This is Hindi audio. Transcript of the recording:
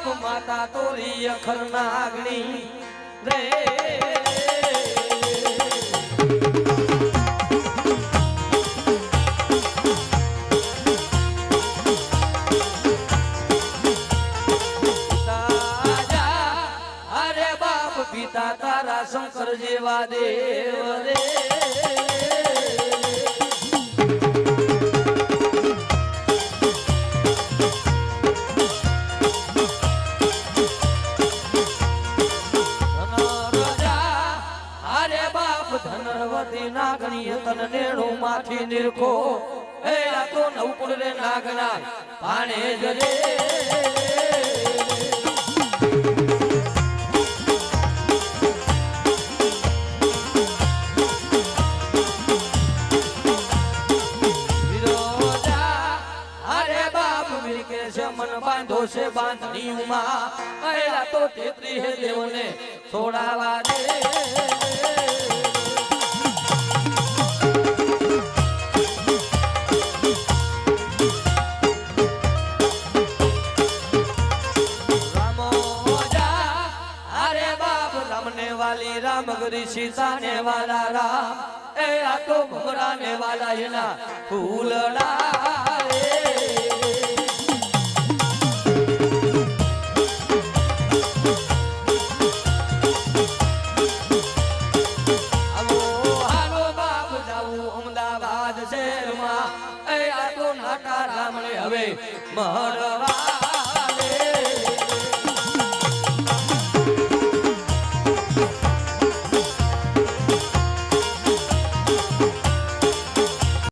बाप माता तोरी अखर नागनी रे पिता तारा शंकर जेवा देव रे अरे बाप धनवती नागणी तन नेणु माथी निरखो ए तो नवकुल रे नागना पाणे जरे मन बांधो से बांधनी उमा अला तो तेतरी है देव ने छोड़ावा दे रामो जा अरे बाप रमने वाली राम गरी सीता ने वाला राम ए तो घुमराने वाला है ना फूलड़ा महरवा